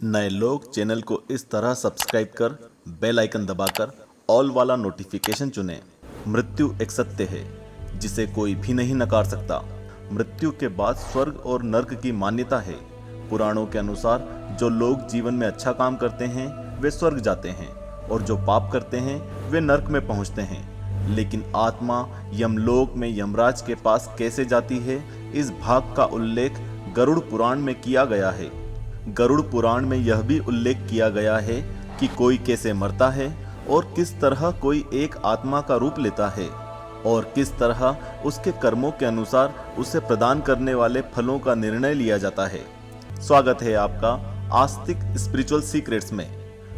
नए लोग चैनल को इस तरह सब्सक्राइब कर बेल आइकन दबाकर ऑल वाला नोटिफिकेशन चुनें। मृत्यु एक सत्य है जिसे कोई भी नहीं नकार सकता। मृत्यु के बाद स्वर्ग और नर्क की मान्यता है। पुराणों के अनुसार जो लोग जीवन में अच्छा काम करते हैं वे स्वर्ग जाते हैं और जो पाप करते हैं वे नर्क में पहुंचते हैं। लेकिन आत्मा यमलोक में यमराज के पास कैसे जाती है, इस भाग का उल्लेख गरुड़ पुराण में किया गया है। गरुड़ पुराण में यह भी उल्लेख किया गया है कि कोई कैसे मरता है और किस तरह कोई एक आत्मा का रूप लेता है और किस तरह उसके कर्मों के अनुसार उसे प्रदान करने वाले फलों का निर्णय लिया जाता है। स्वागत है आपका आस्तिक स्पिरिचुअल सीक्रेट्स में।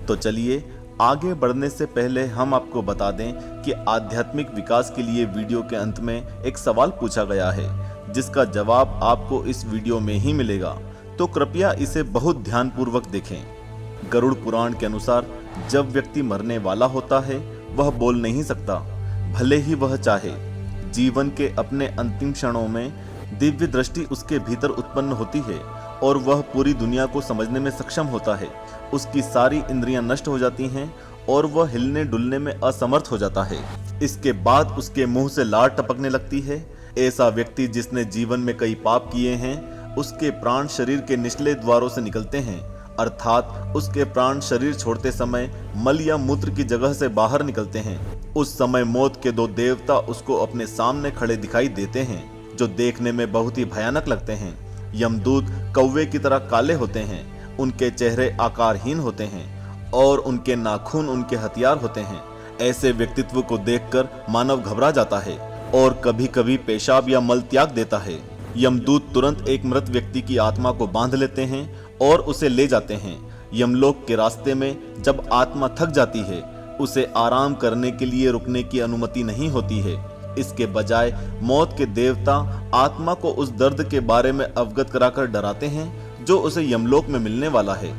तो चलिए आगे बढ़ने से पहले हम आपको बता दें कि आध्यात्मिक विकास के लिए वीडियो के अंत में एक सवाल पूछा गया है जिसका जवाब आपको इस वीडियो में ही मिलेगा, तो कृपया इसे बहुत ध्यानपूर्वक देखें। गरुड़ पुराण के अनुसार जब व्यक्ति मरने वाला होता है वह बोल नहीं सकता, भले ही वह चाहे। जीवन के अपने अंतिम क्षणों में दिव्य दृष्टि उसके भीतर उत्पन्न होती है और वह पूरी दुनिया को समझने में सक्षम होता है। उसकी सारी इंद्रियां नष्ट हो जाती हैं और वह हिलने डुलने में असमर्थ हो जाता है। इसके बाद उसके मुंह से लार टपकने लगती है। ऐसा व्यक्ति जिसने जीवन में कई पाप किए हैं, उसके प्राण शरीर के निचले द्वारों से निकलते हैं, अर्थात उसके प्राण शरीर छोड़ते समय मल या मूत्र की जगह से बाहर निकलते हैं। उस समय मौत के दो देवता उसको अपने सामने खड़े दिखाई देते हैं, जो देखने में बहुत ही भयानक लगते हैं। यमदूत कौवे की तरह काले होते हैं, उनके चेहरे आकारहीन होते हैं और उनके नाखून उनके हथियार होते हैं। ऐसे व्यक्तित्व को देखकर मानव घबरा जाता है और कभी कभी पेशाब या मल त्याग देता है। यमदूत तुरंत एक मृत व्यक्ति की आत्मा को बांध लेते हैं और उसे ले जाते हैं। यमलोक के रास्ते में जब आत्मा थक जाती है, उसे आराम करने के लिए रुकने की अनुमति नहीं होती है। इसके बजाय मौत के देवता आत्मा को उस दर्द के बारे में अवगत कराकर डराते हैं जो उसे यमलोक में मिलने वाला है।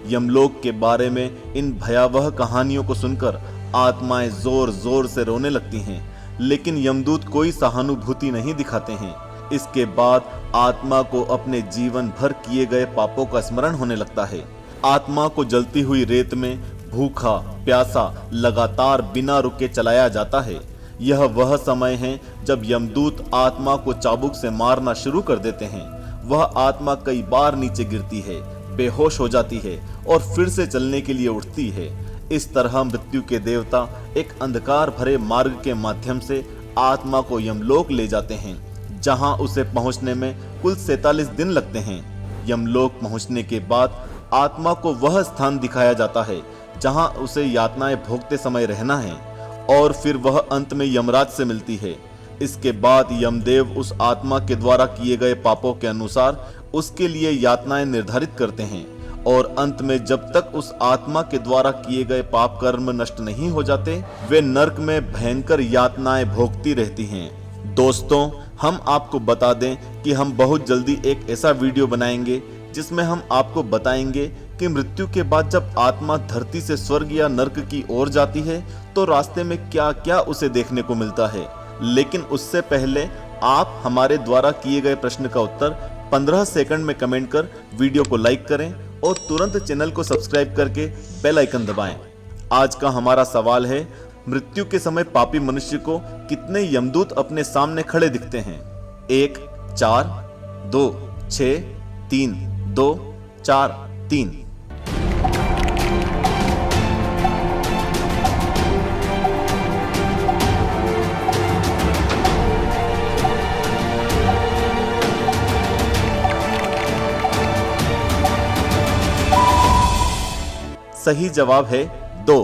यमलोक के बारे में इन भयावह कहानियों को सुनकर आत्माएं जोर जोर से रोने लगती हैं, लेकिन यमदूत कोई सहानुभूति नहीं दिखाते हैं। इसके बाद आत्मा को अपने जीवन भर किए गए पापों का स्मरण होने लगता है। आत्मा को जलती हुई रेत में भूखा प्यासा लगातार बिना रुके चलाया जाता है। यह वह समय है जब यमदूत आत्मा को चाबुक से मारना शुरू कर देते हैं। वह आत्मा कई बार नीचे गिरती है, बेहोश हो जाती है और फिर से चलने के लिए उठती है। इस तरह मृत्यु के देवता एक अंधकार भरे मार्ग के माध्यम से आत्मा को यमलोक ले जाते हैं, जहां उसे पहुंचने में कुल 47 दिन लगते हैं। यमलोक पहुंचने के बाद आत्मा को वह स्थान दिखाया जाता है जहां उसे यातनाएं भोगते समय रहना है और फिर वह अंत में यमराज से मिलती है। इसके बाद यमदेव उस आत्मा के द्वारा किए गए पापों के अनुसार उसके लिए यातनाएं निर्धारित करते हैं और अंत में जब तक उस आत्मा के द्वारा किए गए पाप कर्म नष्ट नहीं हो जाते, वे नर्क में भयंकर यातनाएं भोगती रहती हैं। दोस्तों, हम आपको बता दें कि हम बहुत जल्दी एक ऐसा वीडियो बनाएंगे जिसमें हम आपको बताएंगे कि मृत्यु के बाद जब आत्मा धरती से स्वर्ग या नर्क की ओर जाती है तो रास्ते में क्या क्या उसे देखने को मिलता है। लेकिन उससे पहले आप हमारे द्वारा किए गए प्रश्न का उत्तर 15 सेकंड में कमेंट कर वीडियो को लाइक करें और तुरंत चैनल को सब्सक्राइब करके बेल आइकन दबाएं। आज का हमारा सवाल है, मृत्यु के समय पापी मनुष्य को कितने यमदूत अपने सामने खड़े दिखते हैं? 1, 4, 2, 6, 3, 2, 4, 3। सही जवाब है 2।